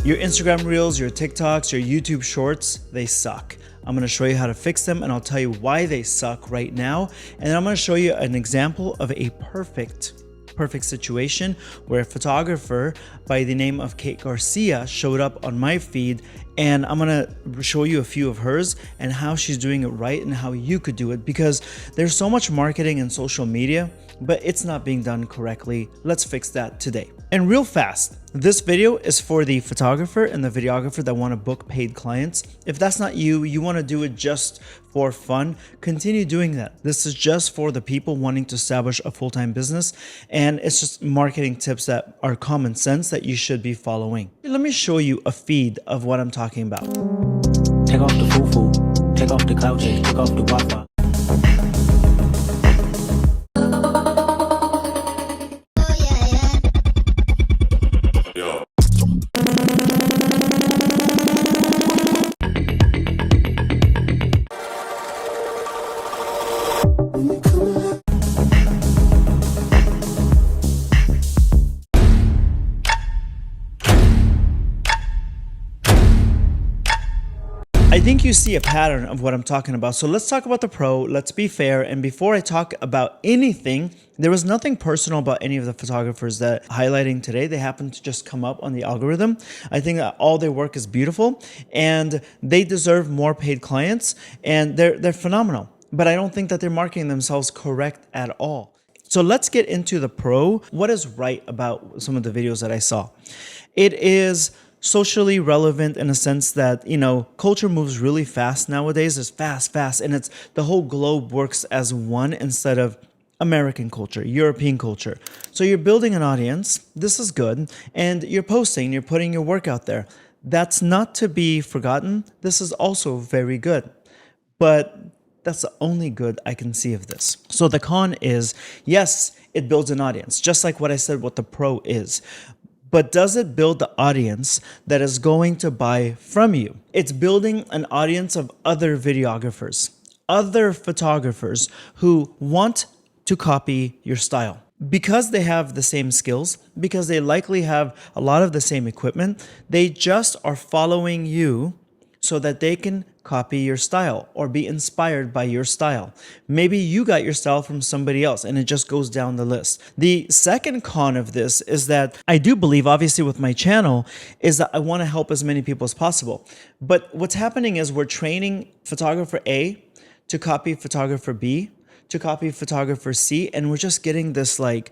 Your Instagram Reels, your TikToks, your YouTube Shorts, they suck. I'm gonna show you how to fix them and I'll tell you why they suck right now. And then I'm gonna show you an example of a perfect situation where a photographer by the name of Kate Garcia showed up on my feed, and I'm gonna show you a few of hers and how she's doing it right and how you could do it, because there's so much marketing and social media, but it's not being done correctly. Let's fix that today. And real fast, this video is for the photographer and the videographer that want to book paid clients. If that's not you, you want to do it just for fun, continue doing that. This is just for the people wanting to establish a full-time business, and it's just marketing tips that are common sense that you should be following. Let me show you a feed of what I'm talking about. Take off the foo-foo, take off the cloud chase, take off the Wi-Fi. I think you see a pattern of what I'm talking about. So let's talk about the pro. Let's be fair. And before I talk about anything, there was nothing personal about any of the photographers that I'm highlighting today. They happen to just come up on the algorithm. I think that all their work is beautiful and they deserve more paid clients, and they're phenomenal. But I don't think that they're marketing themselves correct at all. So let's get into the pro. What is right about some of the videos that I saw? It is socially relevant in a sense that, you know, culture moves really fast nowadays. It's fast, and it's the whole globe works as one instead of American culture, European culture. So you're building an audience. This is good. And you're posting, you're putting your work out there. That's not to be forgotten. This is also very good. But that's the only good I can see of this. So the con is, yes, it builds an audience, just like what I said what the pro is. But does it build the audience that is going to buy from you? It's building an audience of other videographers, other photographers who want to copy your style. Because they have the same skills, because they likely have a lot of the same equipment, they just are following you so that they can copy your style or be inspired by your style. Maybe you got your style from somebody else, and it just goes down the list. The second con of this is that I do believe, obviously with my channel, is that I want to help as many people as possible. But what's happening is we're training photographer A to copy photographer B, to copy photographer C, and we're just getting this like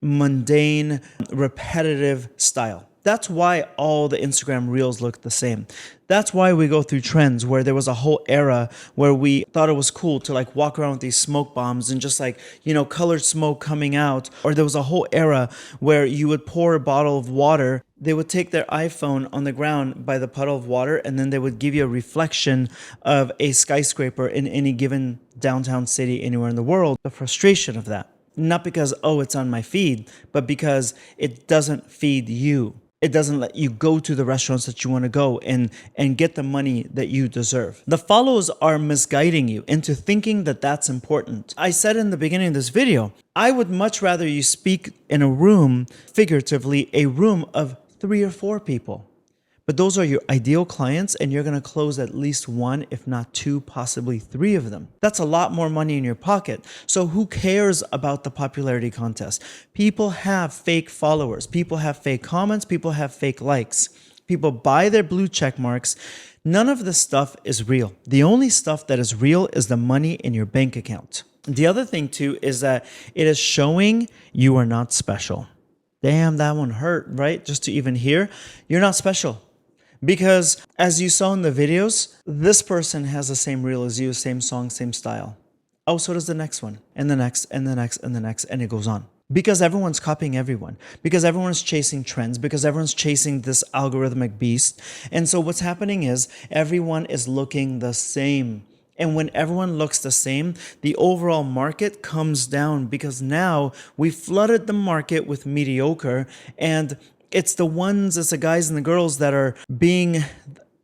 mundane, repetitive style. That's why all the Instagram Reels look the same. That's why we go through trends where there was a whole era where we thought it was cool to like walk around with these smoke bombs and just like, you know, colored smoke coming out. Or there was a whole era where you would pour a bottle of water. They would take their iPhone on the ground by the puddle of water, and then they would give you a reflection of a skyscraper in any given downtown city anywhere in the world. The frustration of that. Not because, oh, it's on my feed, but because it doesn't feed you. It doesn't let you go to the restaurants that you want to go and get the money that you deserve. The follows are misguiding you into thinking that that's important. I said in the beginning of this video, I would much rather you speak in a room, figuratively, a room of 3 or 4 people. But those are your ideal clients, and you're going to close at least 1, if not 2, possibly 3 of them. That's a lot more money in your pocket. So who cares about the popularity contest? People have fake followers. People have fake comments. People have fake likes. People buy their blue check marks. None of this stuff is real. The only stuff that is real is the money in your bank account. The other thing too is that it is showing you are not special. Damn, that one hurt, right? Just to even hear, you're not special. Because as you saw in the videos, this person has the same reel as you, same song, same style. Oh, so does the next one, and the next, and the next, and the next, and it goes on. Because everyone's copying everyone, because everyone's chasing trends, because everyone's chasing this algorithmic beast. And so what's happening is everyone is looking the same. And when everyone looks the same, the overall market comes down, because now we flooded the market with mediocre, and it's the guys and the girls that are being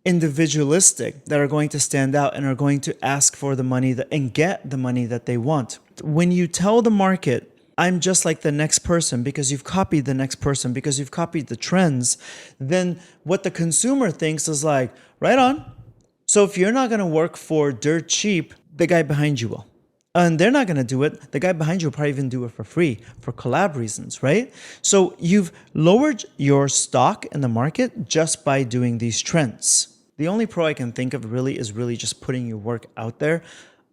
individualistic that are going to stand out and are going to ask for the money and get the money that they want. When you tell the market I'm just like the next person because you've copied the next person, because you've copied the trends, then what the consumer thinks is like, right on. So if you're not going to work for dirt cheap, the guy behind you will. And they're not going to do it. The guy behind you will probably even do it for free for collab reasons, right? So you've lowered your stock in the market just by doing these trends. The only pro I can think of really is really just putting your work out there.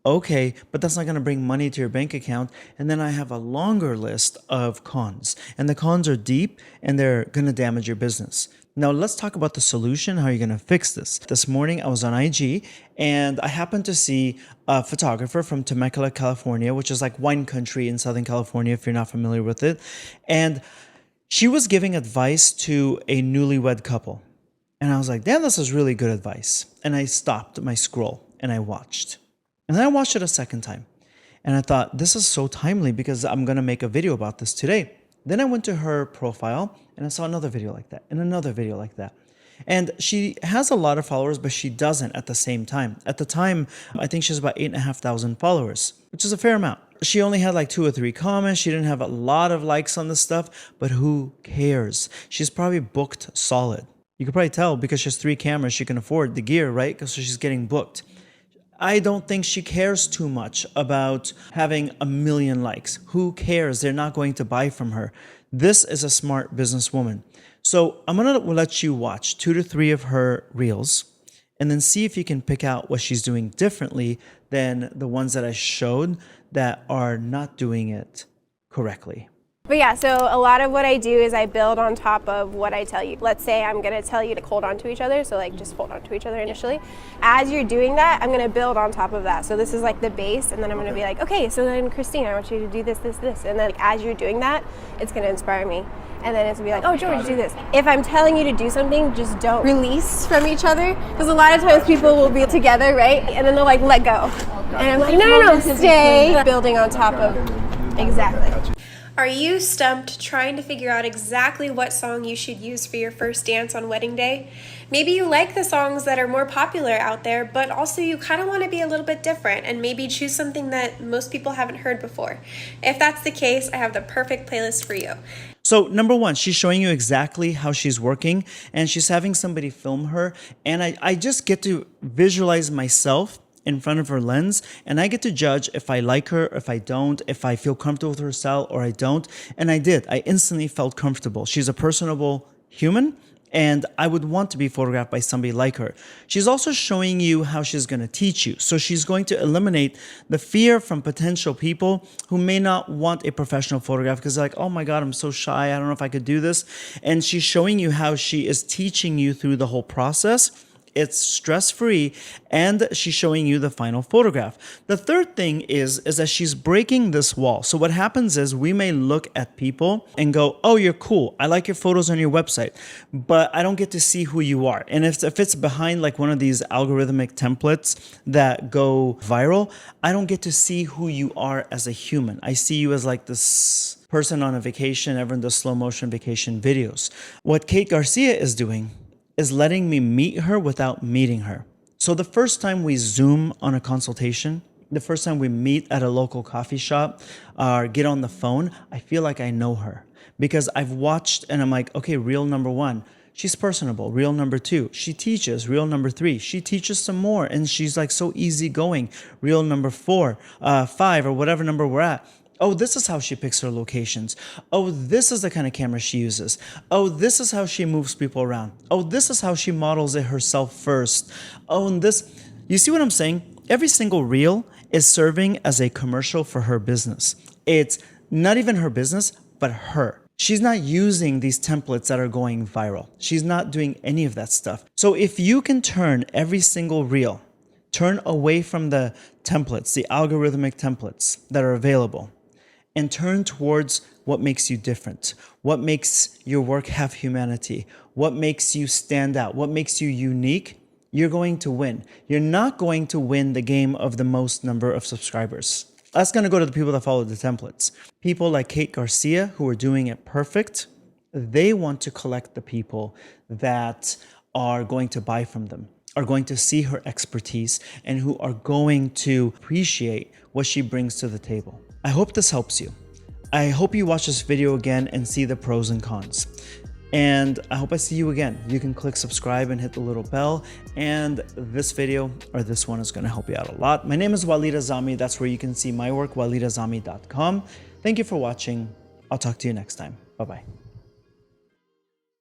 Okay, but that's not going to bring money to your bank account. And then I have a longer list of cons. And the cons are deep and they're going to damage your business. Now, let's talk about the solution, how you're going to fix this. This morning, I was on IG and I happened to see a photographer from Temecula, California, which is like wine country in Southern California, if you're not familiar with it. And she was giving advice to a newlywed couple. And I was like, damn, this is really good advice. And I stopped my scroll and I watched. And then I watched it a second time. And I thought, this is so timely because I'm going to make a video about this today. Then I went to her profile and I saw another video like that and another video like that. And she has a lot of followers, but she doesn't at the same time. At the time, I think she has about 8,500 followers, which is a fair amount. She only had like 2 or 3 comments. She didn't have a lot of likes on this stuff, but who cares? She's probably booked solid. You could probably tell because she has 3 cameras, she can afford the gear, right? Because she's getting booked. I don't think she cares too much about having 1 million likes. Who cares? They're not going to buy from her. This is a smart businesswoman. So I'm going to let you watch 2 to 3 of her reels and then see if you can pick out what she's doing differently than the ones that I showed that are not doing it correctly. But yeah, so a lot of what I do is I build on top of what I tell you. Let's say I'm going to tell you to hold on to each other, so like just hold on to each other initially. As you're doing that, I'm going to build on top of that. So this is like the base, and then I'm going to be like, okay, so then Christine, I want you to do this, this, this. And then like, as you're doing that, it's going to inspire me. And then it's going to be like, oh, George, do this. If I'm telling you to do something, just don't release from each other. Because a lot of times people will be together, right? And then they'll like, let go. And I'm like, no, stay. Building on top of, exactly. Are you stumped trying to figure out exactly what song you should use for your first dance on wedding day? Maybe you like the songs that are more popular out there, but also you kind of want to be a little bit different and maybe choose something that most people haven't heard before. If that's the case, I have the perfect playlist for you. So number one, she's showing you exactly how she's working and she's having somebody film her. And I just get to visualize myself in front of her lens and I get to judge if I like her, if I don't, if I feel comfortable with her style or I don't. And I did. I instantly felt comfortable. She's a personable human and I would want to be photographed by somebody like her. She's also showing you how she's going to teach you. So she's going to eliminate the fear from potential people who may not want a professional photograph because they're like, oh my God, I'm so shy. I don't know if I could do this. And she's showing you how she is teaching you through the whole process. It's stress-free, and she's showing you the final photograph. The third thing is that she's breaking this wall. So what happens is we may look at people and go, oh, you're cool. I like your photos on your website, but I don't get to see who you are. And if it's behind like one of these algorithmic templates that go viral, I don't get to see who you are as a human. I see you as like this person on a vacation. Everyone does slow motion vacation videos. What Kate Garcia is doing is letting me meet her without meeting her. So the first time we Zoom on a consultation, the first time we meet at a local coffee shop or get on the phone, I feel like I know her because I've watched and I'm like, okay, reel number 1, she's personable. Reel number 2, she teaches. Reel number 3, she teaches some more and she's like so easygoing. Reel number 4, 5 or whatever number we're at. Oh, this is how she picks her locations. Oh, this is the kind of camera she uses. Oh, this is how she moves people around. Oh, this is how she models it herself first. Oh, and this, you see what I'm saying? Every single reel is serving as a commercial for her business. It's not even her business, but her. She's not using these templates that are going viral. She's not doing any of that stuff. So if you can turn every single reel, turn away from the templates, the algorithmic templates that are available, and turn towards what makes you different, what makes your work have humanity, what makes you stand out, what makes you unique, you're going to win. You're not going to win the game of the most number of subscribers. That's going to go to the people that follow the templates. People like Kate Garcia, who are doing it perfect, they want to collect the people that are going to buy from them, are going to see her expertise, and who are going to appreciate what she brings to the table. I hope this helps you. I hope you watch this video again and see the pros and cons. And I hope I see you again. You can click subscribe and hit the little bell. And this video or this one is going to help you out a lot. My name is Walid Azami. That's where you can see my work, walidazami.com. Thank you for watching. I'll talk to you next time. Bye-bye.